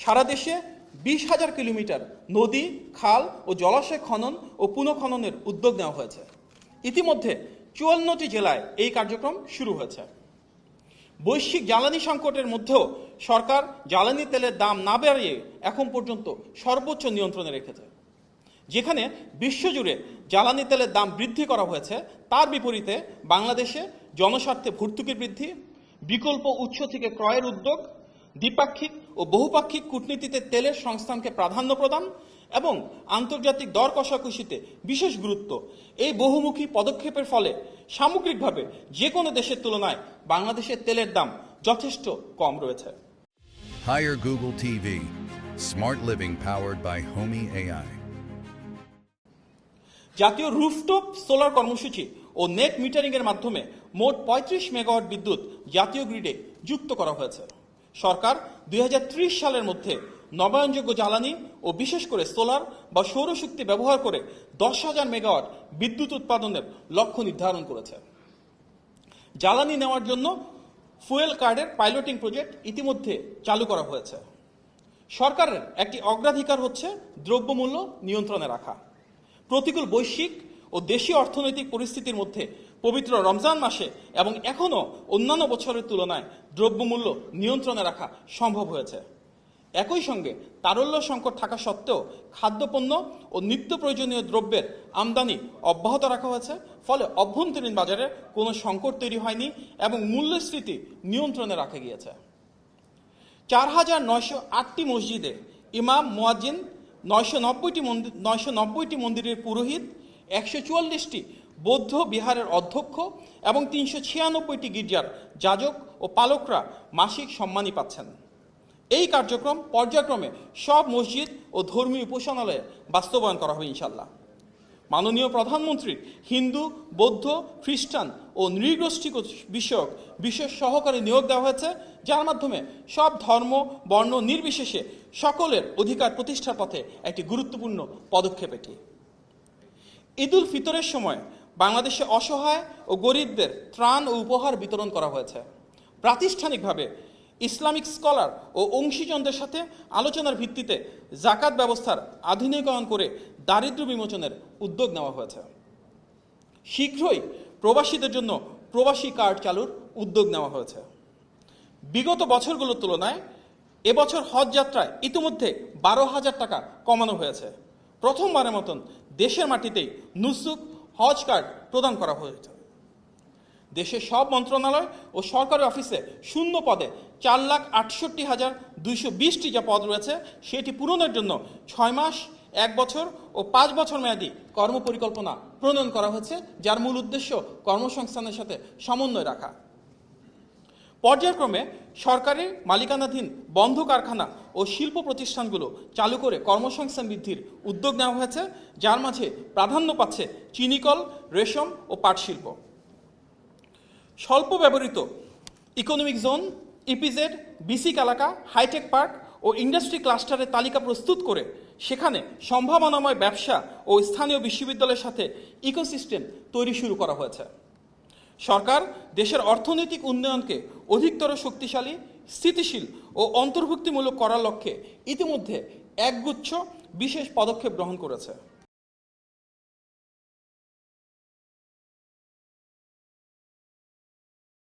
সারা দেশে 20,000 কিলোমিটার নদী, খাল ও জলাশয় খনন ও পুনঃখননের উদ্যোগ নেওয়া হয়েছে। ইতিমধ্যে 54টি জেলায় এই কার্যক্রম শুরু হয়েছে। বৈশ্বিক জ্বালানি সংকটের মধ্যেও সরকার জ্বালানি তেলের দাম না বাড়িয়ে এখন পর্যন্ত সর্বোচ্চ নিয়ন্ত্রণে রেখেছে। যেখানে বিশ্বজুড়ে জ্বালানি তেলের দাম বৃদ্ধি করা হয়েছে, তার বিপরীতে বাংলাদেশে জনস্বার্থে ভর্তুকি বৃদ্ধি, বিকল্প উৎস থেকে ক্রয়ের উদ্যোগ, দ্বিপাক্ষিক ও বহুপাক্ষিক কূটনীতিতে তেলের সংস্থানকে প্রাধান্য প্রদান এবং আন্তর্জাতিক দর কষাকষিতে বিশেষ গুরুত্ব, এই বহুমুখী পদক্ষেপের ফলে সামগ্রিকভাবে যে কোনো দেশের তুলনায় বাংলাদেশের তেলের দাম যথেষ্ট কম রয়েছে। Hire Google TV. Smart living powered by Homey AI. জাতীয় রুফটপ সোলার কর্মসূচি ও নেট মিটারিংয়ের মাধ্যমে মোট 35 মেগাওয়াট বিদ্যুৎ জাতীয় গ্রিডে যুক্ত করা হয়েছে। সরকার 2030 সালের মধ্যে নবায়নযোগ্য জ্বালানি ও বিশেষ করে সোলার বা সৌরশক্তি ব্যবহার করে 10,000 মেগাওয়াট বিদ্যুৎ উৎপাদনের লক্ষ্য নির্ধারণ করেছে। জ্বালানি নেওয়ার জন্য ফুয়েল কার্ডের পাইলটিং প্রজেক্ট ইতিমধ্যে চালু করা হয়েছে। সরকারের একটি অগ্রাধিকার হচ্ছে দ্রব্যমূল্য নিয়ন্ত্রণে রাখা। প্রতিকূল বৈশ্বিক ও দেশীয় অর্থনৈতিক পরিস্থিতির মধ্যে পবিত্র রমজান মাসে এবং এখনও অন্যান্য বছরের তুলনায় দ্রব্যমূল্য নিয়ন্ত্রণে রাখা সম্ভব হয়েছে। একই সঙ্গে তারল্য সংকট থাকা সত্ত্বেও খাদ্যপণ্য ও নিত্য প্রয়োজনীয় দ্রব্যের আমদানি অব্যাহত রাখা হয়েছে, ফলে অভ্যন্তরীণ বাজারে কোনো সংকট তৈরি হয়নি এবং মূল্যস্ফীতি নিয়ন্ত্রণে রাখা গিয়েছে। 4,908টি মসজিদে ইমাম, মুয়াজ্জিন, 990টি মন্দিরের পুরোহিত, 144টি বৌদ্ধ বিহারের অধ্যক্ষ এবং 396টি গির্জার যাজক ও পালকরা মাসিক সম্মানী পাচ্ছেন। এই কার্যক্রম পর্যায়ক্রমে সব মসজিদ ও ধর্মীয় উপাসনালয়ে বাস্তবায়ন করা হবে ইনশাল্লাহ। মাননীয় প্রধানমন্ত্রীর হিন্দু, বৌদ্ধ, খ্রিস্টান ও নৃগোষ্ঠী বিষয়ক বিশেষ সহকারী নিয়োগ দেওয়া হয়েছে, যার মাধ্যমে সব ধর্ম, বর্ণ নির্বিশেষে সকলের অধিকার প্রতিষ্ঠার পথে একটি গুরুত্বপূর্ণ পদক্ষেপ এটি। ঈদুল ফিতরের সময় বাংলাদেশে অসহায় ও গরিবদের ত্রাণ ও উপহার বিতরণ করা হয়েছে। প্রাতিষ্ঠানিকভাবে ইসলামিক স্কলার ও অংশীজনদের সাথে আলোচনার ভিত্তিতে জাকাত ব্যবস্থার আধুনিকায়ন করে দারিদ্র্য বিমোচনের উদ্যোগ নেওয়া হয়েছে। শীঘ্রই প্রবাসীদের জন্য প্রবাসী কার্ড চালুর উদ্যোগ নেওয়া হয়েছে। বিগত বছরগুলোর তুলনায় এবছর হজ যাত্রায় ইতিমধ্যে 12,000 টাকা কমানো হয়েছে। প্রথমবারের মতন দেশের মাটিতেই নুসুক হজ কার্ড প্রদান করা হয়েছে। দেশের সব মন্ত্রণালয় ও সরকারি অফিসে শূন্য পদে 4,68,220টি যে পদ রয়েছে, সেটি পূরণের জন্য 6 মাস, 1 বছর ও 5 বছর মেয়াদী কর্মপরিকল্পনা প্রণয়ন করা হয়েছে, যার মূল উদ্দেশ্য কর্মসংস্থানের সাথে সমন্বয় রাখা। পর্যায়ক্রমে সরকারি মালিকানাধীন বন্ধ কারখানা ও শিল্প প্রতিষ্ঠানগুলো চালু করে কর্মসংস্থান বৃদ্ধির উদ্যোগ নেওয়া হয়েছে, যার মাঝে প্রাধান্য পাচ্ছে চিনিকল, রেশম ও পাট শিল্প। স্বল্প ব্যবহৃত ইকোনমিক জোন, ইপিজেড, বিসিক এলাকা, হাইটেক পার্ক ও ইন্ডাস্ট্রি ক্লাস্টারের তালিকা প্রস্তুত করে সেখানে সম্ভাবনাময় ব্যবসা ও স্থানীয় বিশ্ববিদ্যালয়ের সাথে ইকোসিস্টেম তৈরি শুরু করা হয়েছে। সরকার দেশের অর্থনৈতিক উন্নয়নকে অধিকতর শক্তিশালী, স্থিতিশীল ও অন্তর্ভুক্তিমূলক করার লক্ষ্যে ইতিমধ্যে একগুচ্ছ বিশেষ পদক্ষেপ গ্রহণ করেছে।